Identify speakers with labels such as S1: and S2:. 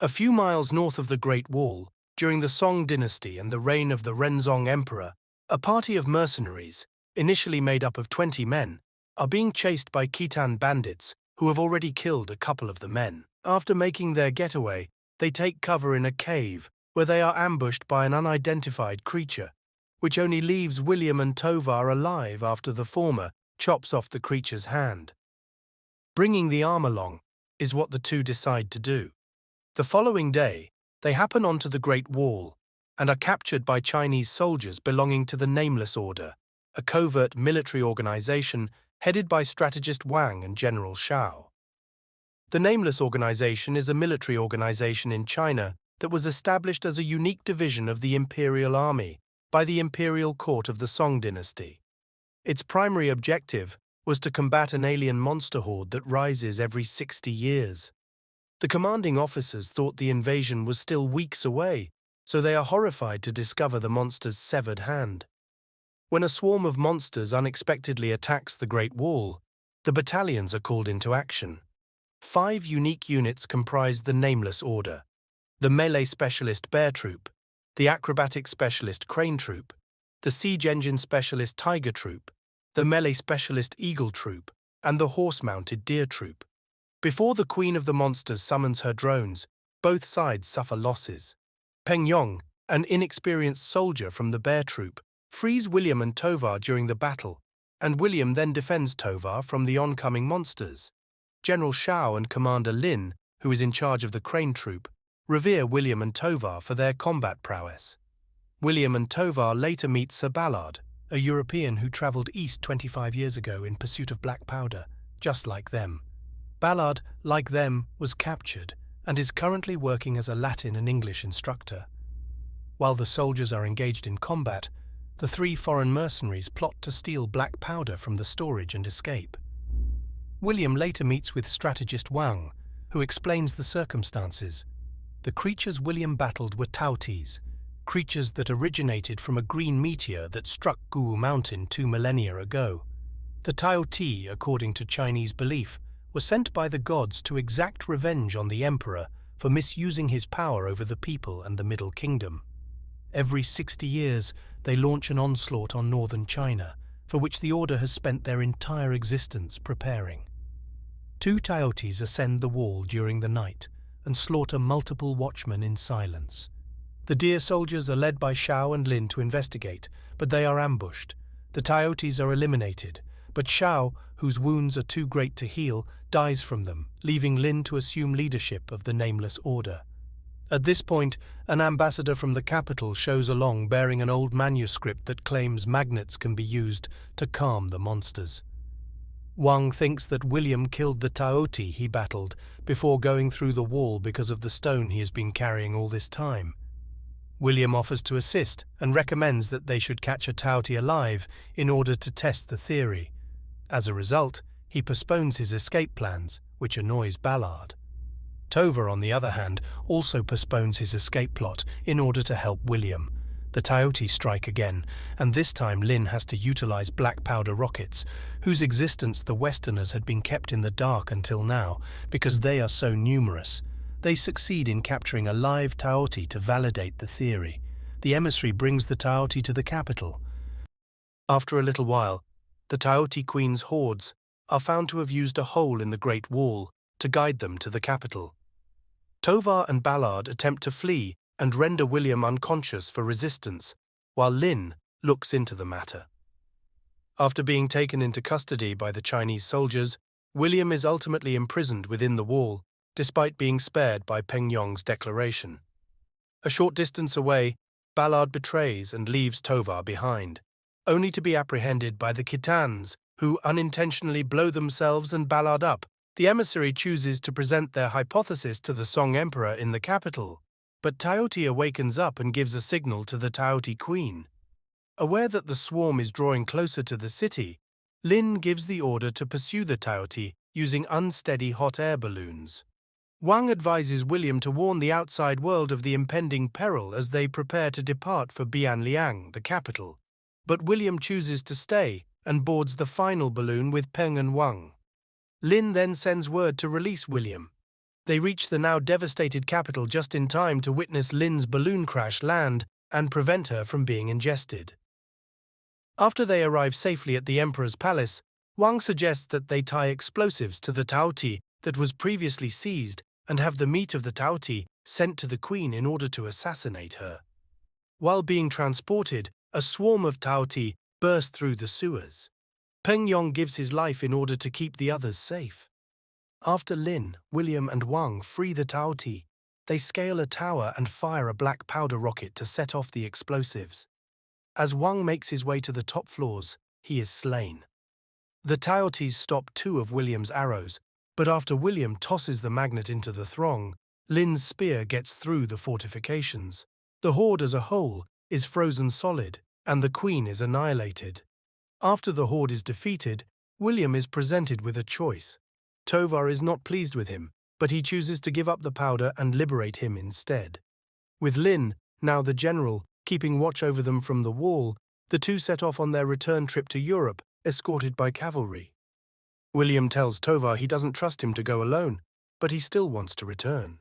S1: A few miles north of the Great Wall, during the Song dynasty and the reign of the Renzong Emperor, a party of mercenaries, initially made up of 20 men, are being chased by Khitan bandits who have already killed a couple of the men. After making their getaway, they take cover in a cave where they are ambushed by an unidentified creature, which only leaves William and Tovar alive after the former chops off the creature's hand. Bringing the arm along is what the two decide to do. The following day, they happen onto the Great Wall and are captured by Chinese soldiers belonging to the Nameless Order, a covert military organization headed by strategist Wang and General Shao. The Nameless Organization is a military organization in China that was established as a unique division of the Imperial Army by the Imperial Court of the Song dynasty. Its primary objective was to combat an alien monster horde that rises every 60 years. The commanding officers thought the invasion was still weeks away, so they are horrified to discover the monster's severed hand. When a swarm of monsters unexpectedly attacks the Great Wall, the battalions are called into action. 5 unique units comprise the Nameless Order: the Melee Specialist Bear Troop, the Acrobatic Specialist Crane Troop, the Siege Engine Specialist Tiger Troop, the Melee Specialist Eagle Troop, and the Horse-Mounted Deer Troop. Before the Queen of the Monsters summons her drones, both sides suffer losses. Peng Yong, an inexperienced soldier from the Bear Troop, frees William and Tovar during the battle, and William then defends Tovar from the oncoming monsters. General Shao and Commander Lin, who is in charge of the Crane Troop, revere William and Tovar for their combat prowess. William and Tovar later meet Sir Ballard, a European who travelled east 25 years ago in pursuit of black powder, just like them. Ballard, like them, was captured and is currently working as a Latin and English instructor. While the soldiers are engaged in combat, the 3 foreign mercenaries plot to steal black powder from the storage and escape. William later meets with strategist Wang, who explains the circumstances. The creatures William battled were Tautis, creatures that originated from a green meteor that struck Gu Mountain 2 millennia ago. The Tauti, according to Chinese belief, were sent by the gods to exact revenge on the emperor for misusing his power over the people and the Middle Kingdom. Every 60 years, they launch an onslaught on northern China, for which the Order has spent their entire existence preparing. 2 Tautis ascend the wall during the night and slaughter multiple watchmen in silence. The deer soldiers are led by Shao and Lin to investigate, but they are ambushed. The Tautis are eliminated, but Shao, whose wounds are too great to heal, dies from them, leaving Lin to assume leadership of the Nameless Order. At this point, an ambassador from the capital shows along bearing an old manuscript that claims magnets can be used to calm the monsters. Wang thinks that William killed the Tauti he battled before going through the wall because of the stone he has been carrying all this time. William offers to assist and recommends that they should catch a Tauti alive in order to test the theory. As a result, he postpones his escape plans, which annoys Ballard. Tovar, on the other hand, also postpones his escape plot in order to help William. The Tauti strike again, and this time Lin has to utilize black powder rockets, whose existence the Westerners had been kept in the dark until now because they are so numerous. They succeed in capturing a live Tauti to validate the theory. The emissary brings the Tauti to the capital. After a little while, the Tauti Queen's hordes are found to have used a hole in the Great Wall to guide them to the capital. Tovar and Ballard attempt to flee and render William unconscious for resistance, while Lin looks into the matter. After being taken into custody by the Chinese soldiers, William is ultimately imprisoned within the wall, despite being spared by Peng Yong's declaration. A short distance away, Ballard betrays and leaves Tovar behind, only to be apprehended by the Khitans, who unintentionally blow themselves and Ballard up. The emissary chooses to present their hypothesis to the Song Emperor in the capital, but Tauti awakens up and gives a signal to the Tauti Queen. Aware that the swarm is drawing closer to the city, Lin gives the order to pursue the Tauti using unsteady hot air balloons. Wang advises William to warn the outside world of the impending peril as they prepare to depart for Bianliang, the capital, but William chooses to stay and boards the final balloon with Peng and Wang. Lin then sends word to release William. They reach the now devastated capital just in time to witness Lin's balloon crash land and prevent her from being ingested. After they arrive safely at the emperor's palace, Wang suggests that they tie explosives to the Taoti that was previously seized and have the meat of the Taoti sent to the queen in order to assassinate her. While being transported, a swarm of Taoti burst through the sewers. Peng Yong gives his life in order to keep the others safe. After Lin, William and Wang free the Taoti, they scale a tower and fire a black powder rocket to set off the explosives. As Wang makes his way to the top floors, he is slain. The Taotis stop 2 of William's arrows, but after William tosses the magnet into the throng, Lin's spear gets through the fortifications. The horde as a whole is frozen solid, and the queen is annihilated. After the horde is defeated, William is presented with a choice. Tovar is not pleased with him, but he chooses to give up the powder and liberate him instead. With Lin, now the general, keeping watch over them from the wall, the two set off on their return trip to Europe, escorted by cavalry. William tells Tovar he doesn't trust him to go alone, but he still wants to return.